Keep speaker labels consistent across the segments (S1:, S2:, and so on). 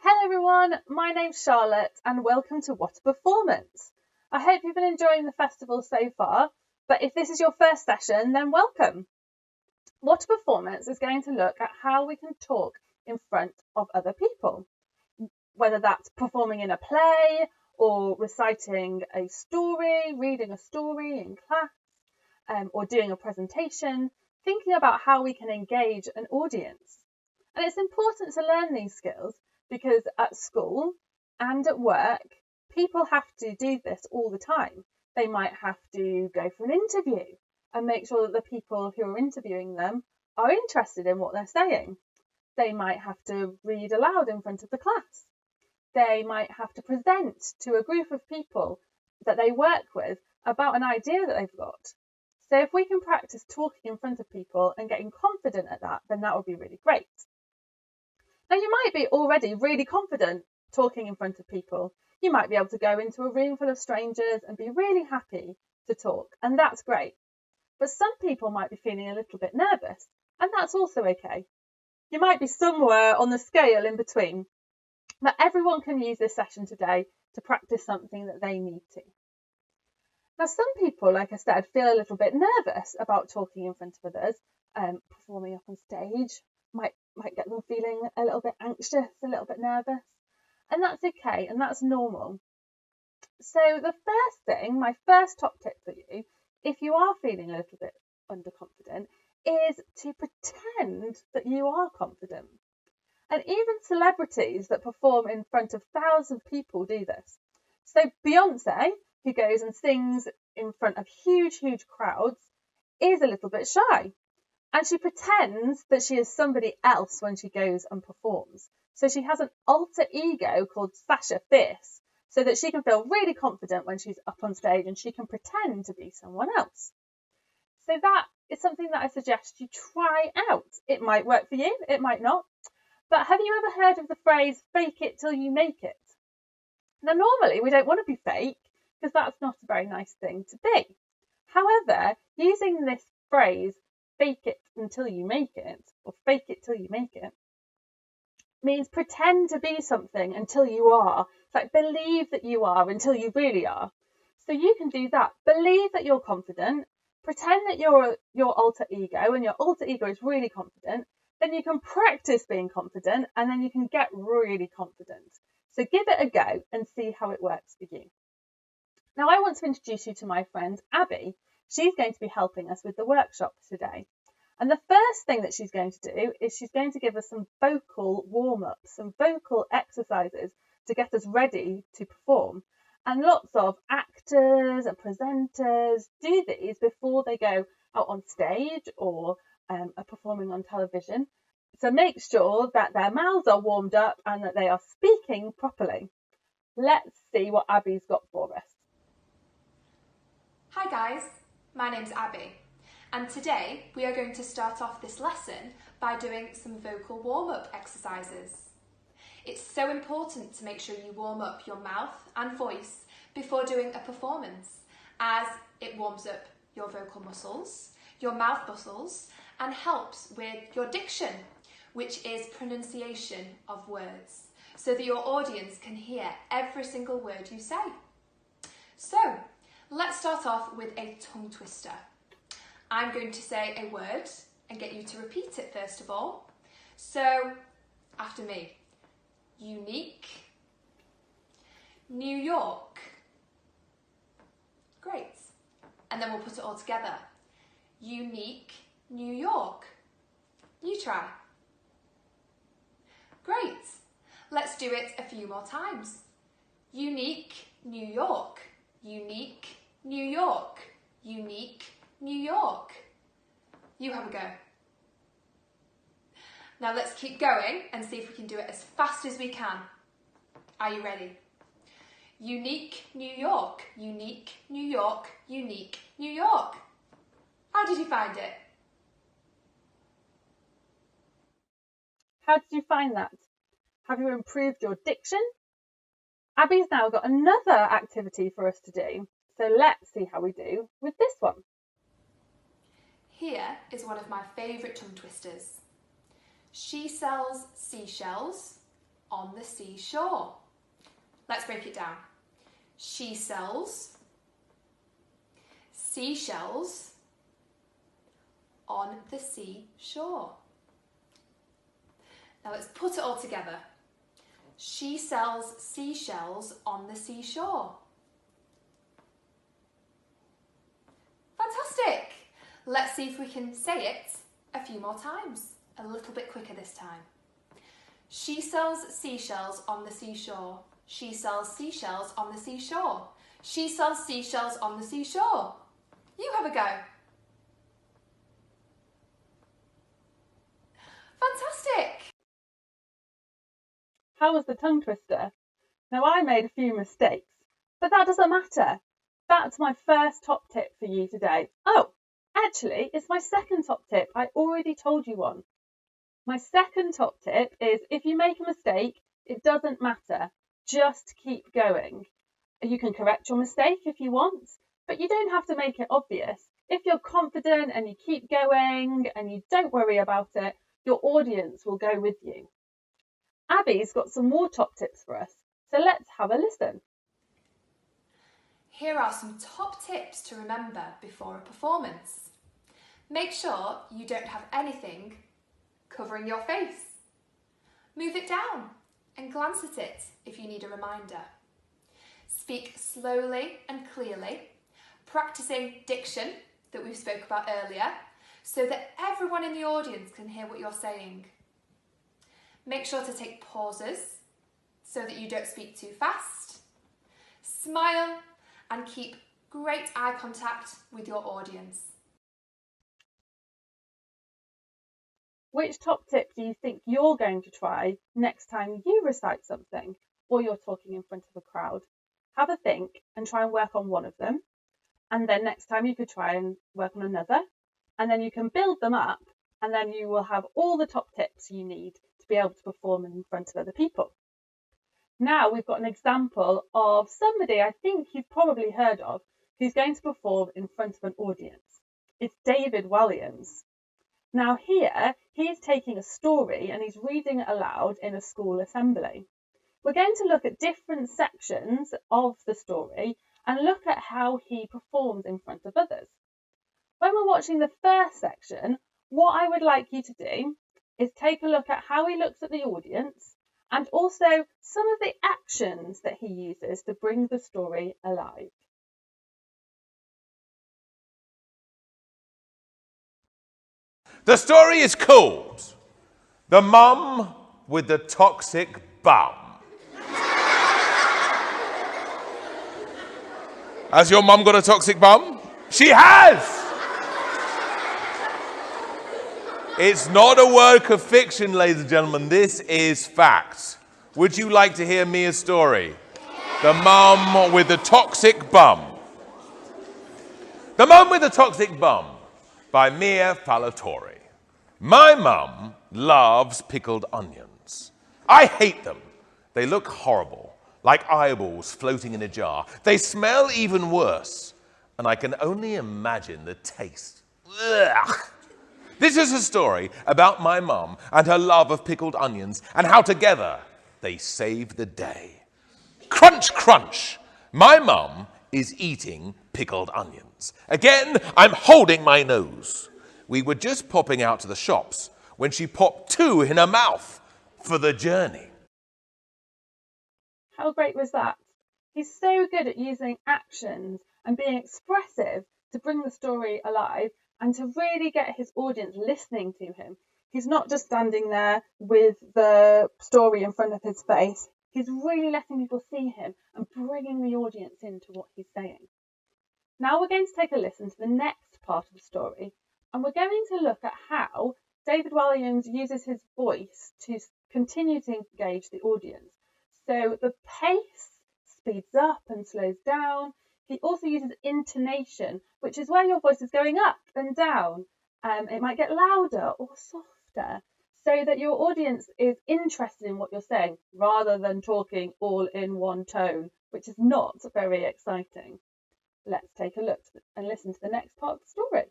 S1: Hello everyone, my name's Charlotte and welcome to What a Performance. I hope you've been enjoying the festival so far, but if this is your first session, then welcome. What a Performance is going to look at how we can talk in front of other people, whether that's performing in a play or reciting a story, reading a story in class, or doing a presentation, thinking about how we can engage an audience. And it's important to learn these skills because at school and at work, people have to do this all the time. They might have to go for an interview and make sure that the people who are interviewing them are interested in what they're saying. They might have to read aloud in front of the class. They might have to present to a group of people that they work with about an idea that they've got. So if we can practice talking in front of people and getting confident at that, then that would be really great. Now, you might be already really confident talking in front of people. You might be able to go into a room full of strangers and be really happy to talk, and that's great. But some people might be feeling a little bit nervous, and that's also okay. You might be somewhere on the scale in between, but everyone can use this session today to practice something that they need to. Now, some people, like I said, feel a little bit nervous about talking in front of others, performing up on stage, might get them feeling a little bit anxious, a little bit nervous, and that's okay, and that's normal. So the first thing, my first top tip for you, if you are feeling a little bit underconfident, is to pretend that you are confident. And even celebrities that perform in front of thousands of people do this. So Beyonce, who goes and sings in front of huge crowds, is a little bit shy. And she pretends that she is somebody else when she goes and performs. So she has an alter ego called Sasha Fierce, so that she can feel really confident when she's up on stage and she can pretend to be someone else. So that is something that I suggest you try out. It might work for you, it might not. But have you ever heard of the phrase, fake it till you make it? Now, normally we don't want to be fake because that's not a very nice thing to be. However, using this phrase, fake it until you make it, or fake it till you make it, means pretend to be something until you are. It's like believe that you are until you really are. So you can do that. Believe that you're confident, pretend that you're your alter ego and your alter ego is really confident. Then you can practice being confident and then you can get really confident. So give it a go and see how it works for you. Now I want to introduce you to my friend Abby. She's going to be helping us with the workshop today. And the first thing that she's going to do is she's going to give us some vocal warm-ups, some vocal exercises to get us ready to perform. And lots of actors and presenters do these before they go out on stage or are performing on television. So make sure that their mouths are warmed up and that they are speaking properly. Let's see what Abby's got for us.
S2: Hi guys, my name's Abby, and today we are going to start off this lesson by doing some vocal warm-up exercises. It's so important to make sure you warm up your mouth and voice before doing a performance, as it warms up your vocal muscles, your mouth muscles, and helps with your diction, which is pronunciation of words, so that your audience can hear every single word you say. So, let's start off with a tongue twister. I'm going to say a word and get you to repeat it first of all. So, after me. Unique. New York. Great. And then we'll put it all together. Unique, New York. You try. Great. Let's do it a few more times. Unique, New York. Unique, New York. Unique, New York. You have a go. Now let's keep going and see if we can do it as fast as we can. Are you ready? Unique, New York. Unique, New York. Unique, New York. How did you find it?
S1: How did you find that? Have you improved your diction? Abby's now got another activity for us to do, so let's see how we do with this one.
S2: Here is one of my favourite tongue twisters. She sells seashells. on the seashore. Let's break it down. She sells seashells on the seashore. Now let's put it all together. She sells seashells on the seashore. Fantastic! Let's see if we can say it a few more times, a little bit quicker this time. She sells seashells on the seashore. She sells seashells on the seashore. She sells seashells on the seashore. You have a go. Fantastic!
S1: How was the tongue twister? Now, I made a few mistakes, but that doesn't matter. That's my first top tip for you today. Oh, actually, it's my second top tip. I already told you one. My second top tip is if you make a mistake, it doesn't matter. Just keep going. You can correct your mistake if you want, but you don't have to make it obvious. If you're confident and you keep going and you don't worry about it, your audience will go with you. Abby's got some more top tips for us, so let's have a listen.
S2: Here are some top tips to remember before a performance. Make sure you don't have anything covering your face. Move it down and glance at it if you need a reminder. Speak slowly and clearly, practicing diction that we spoke about earlier, so that everyone in the audience can hear what you're saying. Make sure to take pauses so that you don't speak too fast. Smile and keep great eye contact with your audience.
S1: Which top tip do you think you're going to try next time you recite something or you're talking in front of a crowd? Have a think and try and work on one of them. And then next time you could try and work on another. And then you can build them up, and then you will have all the top tips you need to be able to perform in front of other people. Now we've got an example of somebody I think you've probably heard of who's going to perform in front of an audience. It's David Walliams. Now here, he's taking a story and he's reading it aloud in a school assembly. We're going to look at different sections of the story and look at how he performs in front of others. When we're watching the first section, what I would like you to do is take a look at how he looks at the audience and also some of the actions that he uses to bring the story alive.
S3: The story is called The Mum with the Toxic Bum. Has your mum got a toxic bum? She has! It's not a work of fiction, ladies and gentlemen. This is fact. Would you like to hear Mia's story? The Mum with the Toxic Bum. The Mum with the Toxic Bum by Mia Fallatori. My mum loves pickled onions. I hate them. They look horrible, like eyeballs floating in a jar. They smell even worse, and I can only imagine the taste. Ugh. This is a story about my mum and her love of pickled onions and how together they save the day. Crunch, crunch. My mum is eating pickled onions. Again, I'm holding my nose. We were just popping out to the shops when she popped two in her mouth for the journey.
S1: How great was that? He's so good at using actions and being expressive to bring the story alive and to really get his audience listening to him. He's not just standing there with the story in front of his face. He's really letting people see him and bringing the audience into what he's saying. Now we're going to take a listen to the next part of the story, and we're going to look at how David Walliams uses his voice to continue to engage the audience. So the pace speeds up and slows down. He also uses intonation, which is where your voice is going up and down. It might get louder or softer so that your audience is interested in what you're saying rather than talking all in one tone, which is not very exciting. Let's take a look and listen to the next part of the story.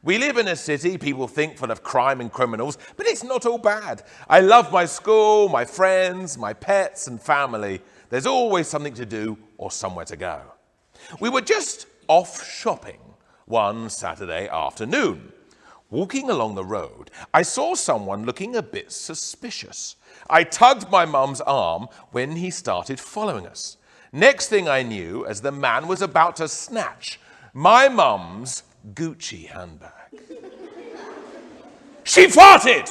S3: We live in a city people think full of crime and criminals, but it's not all bad. I love my school, my friends, my pets and family. There's always something to do or somewhere to go. We were just off shopping one Saturday afternoon. Walking along the road, I saw someone looking a bit suspicious. I tugged my mum's arm when he started following us. Next thing I knew, as the man was about to snatch my mum's Gucci handbag, she farted!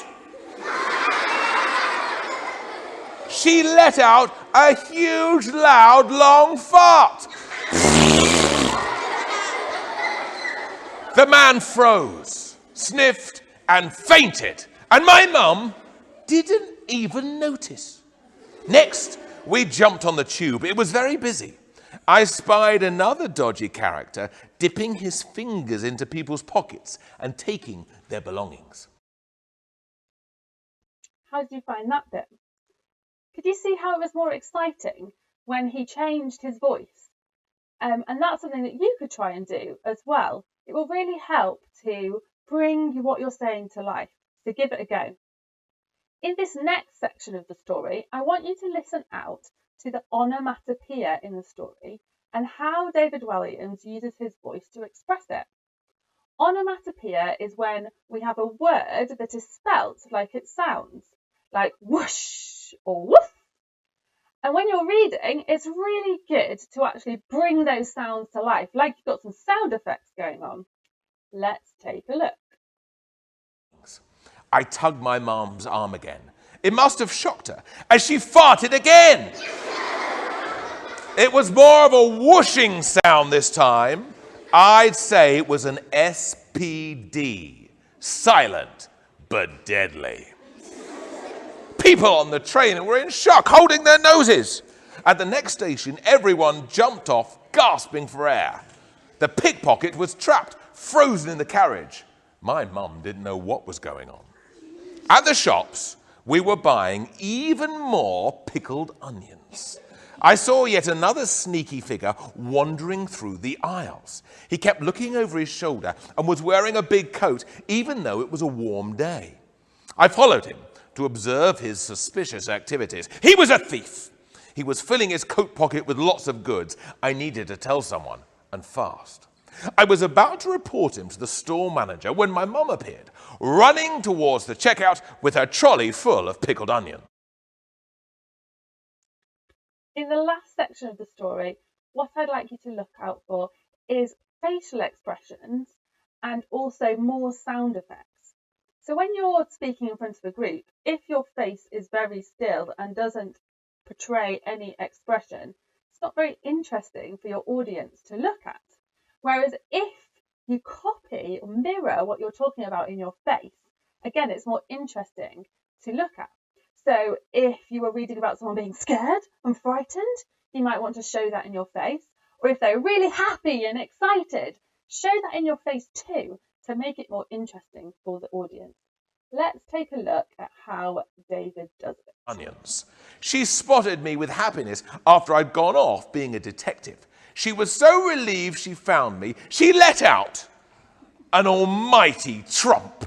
S3: She let out a huge, loud, long fart. The man froze, sniffed, and fainted, and my mum didn't even notice. Next, we jumped on the tube. It was very busy. I spied another dodgy character dipping his fingers into people's pockets and taking their belongings.
S1: How did you find that bit? Could you see how it was more exciting when he changed his voice? And that's something that you could try and do as well. It will really help to bring what you're saying to life. So give it a go. In this next section of the story, I want you to listen out to the onomatopoeia in the story and how David Walliams uses his voice to express it. Onomatopoeia is when we have a word that is spelt like it sounds, like whoosh or woof. And when you're reading, it's really good to actually bring those sounds to life, like you've got some sound effects going on. Let's take a look.
S3: I tugged my mum's arm again. It must have shocked her, as she farted again. It was more of a whooshing sound this time. I'd say it was an SPD, silent but deadly. People on the train were in shock, holding their noses. At the next station, everyone jumped off, gasping for air. The pickpocket was trapped, frozen in the carriage. My mum didn't know what was going on. At the shops, we were buying even more pickled onions. I saw yet another sneaky figure wandering through the aisles. He kept looking over his shoulder and was wearing a big coat, even though it was a warm day. I followed him to observe his suspicious activities. He was a thief. He was filling his coat pocket with lots of goods. I needed to tell someone, and fast. I was about to report him to the store manager when my mum appeared, running towards the checkout with her trolley full of pickled onion.
S1: In the last section of the story, what I'd like you to look out for is facial expressions and also more sound effects. So when you're speaking in front of a group, if your face is very still and doesn't portray any expression, it's not very interesting for your audience to look at. Whereas if you copy or mirror what you're talking about in your face, again, it's more interesting to look at. So if you were reading about someone being scared and frightened, you might want to show that in your face. Or if they're really happy and excited, show that in your face too to make it more interesting for the audience. Let's take a look at how David does it.
S3: Onions. She spotted me with happiness after I'd gone off being a detective. She was so relieved she found me, she let out an almighty trump.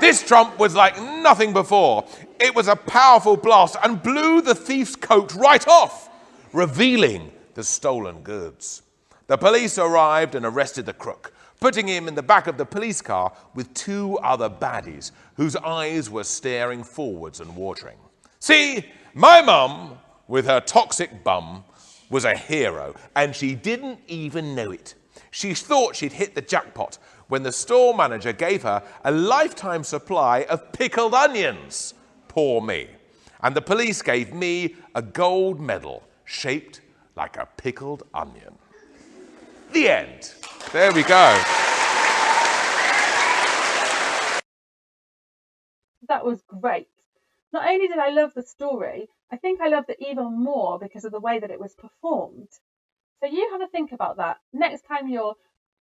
S3: This trump was like nothing before. It was a powerful blast and blew the thief's coat right off, revealing the stolen goods. The police arrived and arrested the crook, putting him in the back of the police car with two other baddies whose eyes were staring forwards and watering. See, my mum, with her toxic bum, was a hero, and she didn't even know it. She thought she'd hit the jackpot when the store manager gave her a lifetime supply of pickled onions. Poor me. And the police gave me a gold medal shaped like a pickled onion. The end. There we go.
S1: That was great. Not only did I love the story, I think I loved it even more because of the way that it was performed. So you have a think about that. Next time you're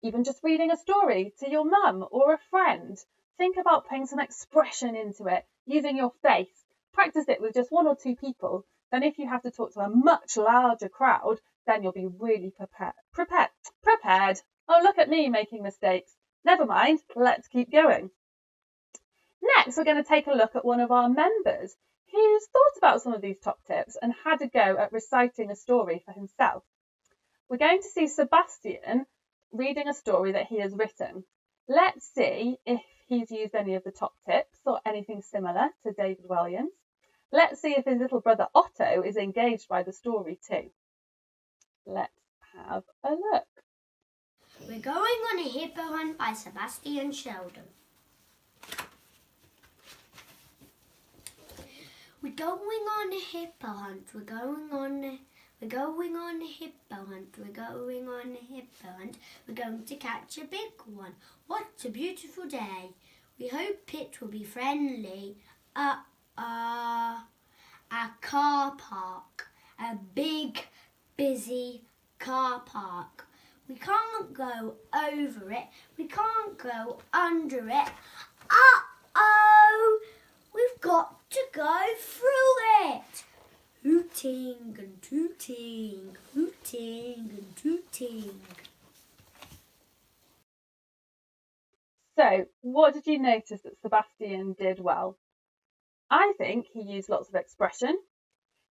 S1: even just reading a story to your mum or a friend, think about putting some expression into it, using your face. Practice it with just one or two people. Then if you have to talk to a much larger crowd, then you'll be really prepared. Oh, look at me making mistakes. Never mind, let's keep going. Next, we're going to take a look at one of our members who's thought about some of these top tips and had a go at reciting a story for himself. We're going to see Sebastian reading a story that he has written. Let's see if he's used any of the top tips or anything similar to David Walliams. Let's see if his little brother Otto is engaged by the story too. Let's have a look.
S4: We're going on a hippo hunt by Sebastian Sheldon. We're going on a hippo hunt. We're going on a hippo hunt. We're going on a hippo hunt. We're going to catch a big one. What a beautiful day. We hope it will be friendly. A car park. A big, busy car park. We can't go over it. We can't go under it. Uh-oh! We've got to go through it. Hooting and tooting, hooting and tooting.
S1: So, what did you notice that Sebastian did well? I think he used lots of expression.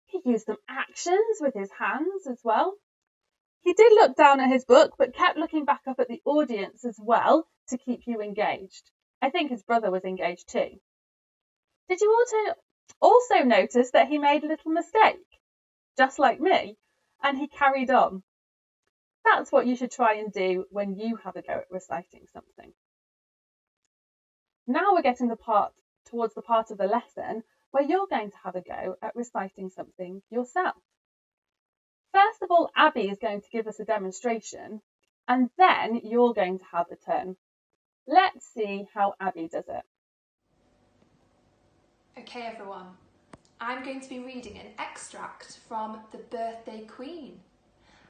S1: He used some actions with his hands as well. He did look down at his book, but kept looking back up at the audience as well to keep you engaged. I think his brother was engaged too. Did you also notice that he made a little mistake, just like me, and he carried on? That's what you should try and do when you have a go at reciting something. Now we're getting towards the part of the lesson where you're going to have a go at reciting something yourself. First of all, Abby is going to give us a demonstration, and then you're going to have a turn. Let's see how Abby does it.
S2: Okay everyone, I'm going to be reading an extract from The Birthday Queen.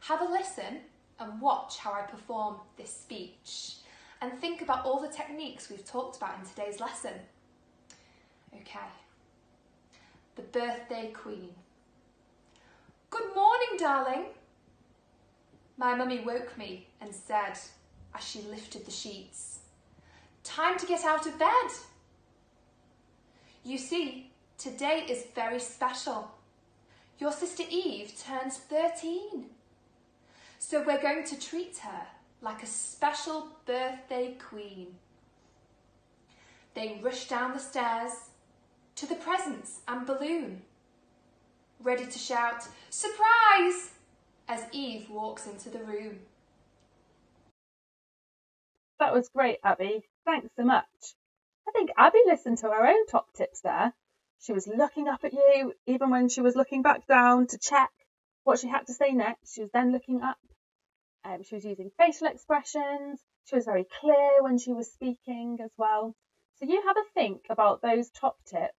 S2: Have a listen and watch how I perform this speech, and think about all the techniques we've talked about in today's lesson. Okay, The Birthday Queen. Good morning, darling. My mummy woke me and said, as she lifted the sheets, time to get out of bed. You see, today is very special. Your sister Eve turns 13. So we're going to treat her like a special birthday queen. They rush down the stairs to the presents and balloon, ready to shout, surprise, as Eve walks into the room.
S1: That was great, Abby. Thanks so much. I think Abby listened to her own top tips there. She was looking up at you, even when she was looking back down to check what she had to say next. She was then looking up. She was using facial expressions. She was very clear when she was speaking as well. So you have a think about those top tips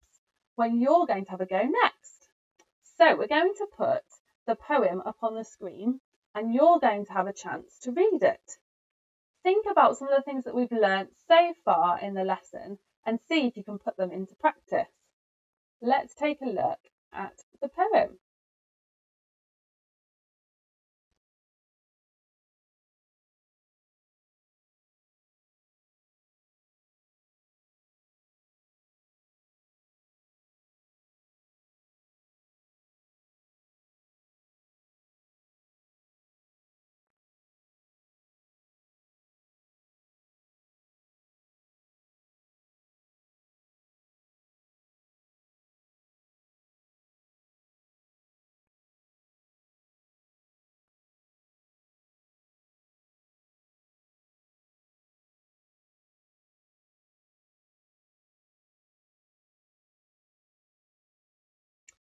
S1: when you're going to have a go next. So we're going to put the poem up on the screen and you're going to have a chance to read it. Think about some of the things that we've learnt so far in the lesson and see if you can put them into practice. Let's take a look at the poem.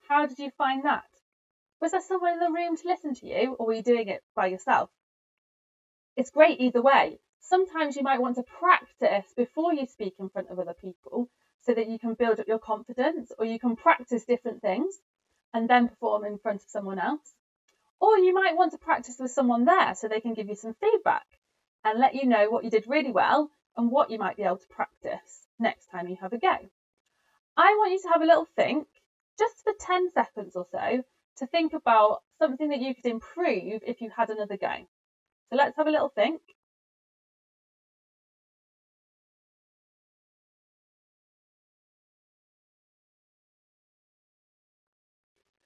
S1: How did you find that? Was there someone in the room to listen to you, or were you doing it by yourself? It's great either way. Sometimes you might want to practice before you speak in front of other people so that you can build up your confidence, or you can practice different things and then perform in front of someone else. Or you might want to practice with someone there so they can give you some feedback and let you know what you did really well and what you might be able to practice next time you have a go. I want you to have a little think, just for 10 seconds or so, to think about something that you could improve if you had another go. So let's have a little think.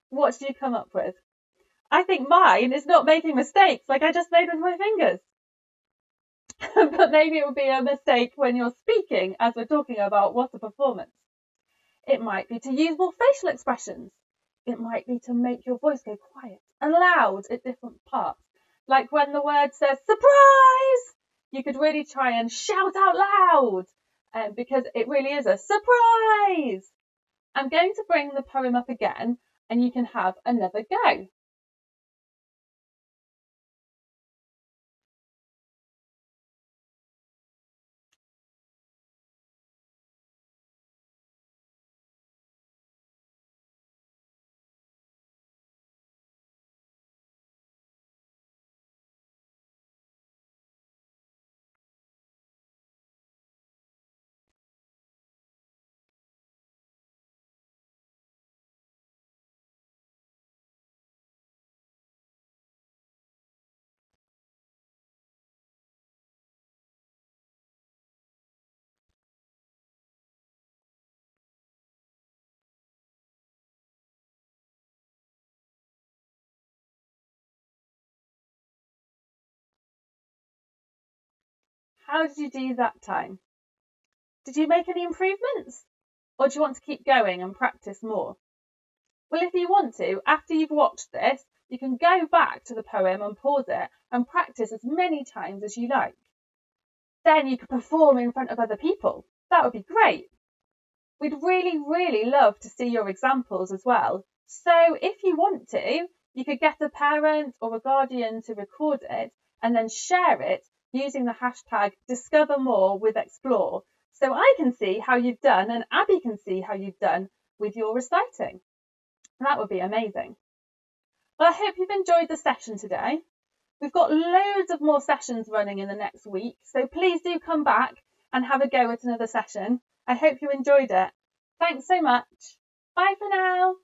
S1: What did you come up with? I think mine is not making mistakes like I just made with my fingers. But maybe it would be a mistake when you're speaking, as we're talking about what a performance. It might be to use more facial expressions. It might be to make your voice go quiet and loud at different parts. Like when the word says surprise, you could really try and shout out loud because it really is a surprise. I'm going to bring the poem up again and you can have another go. How did you do that time? Did you make any improvements? Or do you want to keep going and practice more? Well, if you want to, after you've watched this, you can go back to the poem and pause it and practice as many times as you like. Then you could perform in front of other people. That would be great. We'd really, really love to see your examples as well. So if you want to, you could get a parent or a guardian to record it and then share it using the hashtag #DiscoverMoreWithExplore. So I can see how you've done and Abby can see how you've done with your reciting. That would be amazing. Well, I hope you've enjoyed the session today. We've got loads of more sessions running in the next week, so please do come back and have a go at another session. I hope you enjoyed it. Thanks so much. Bye for now.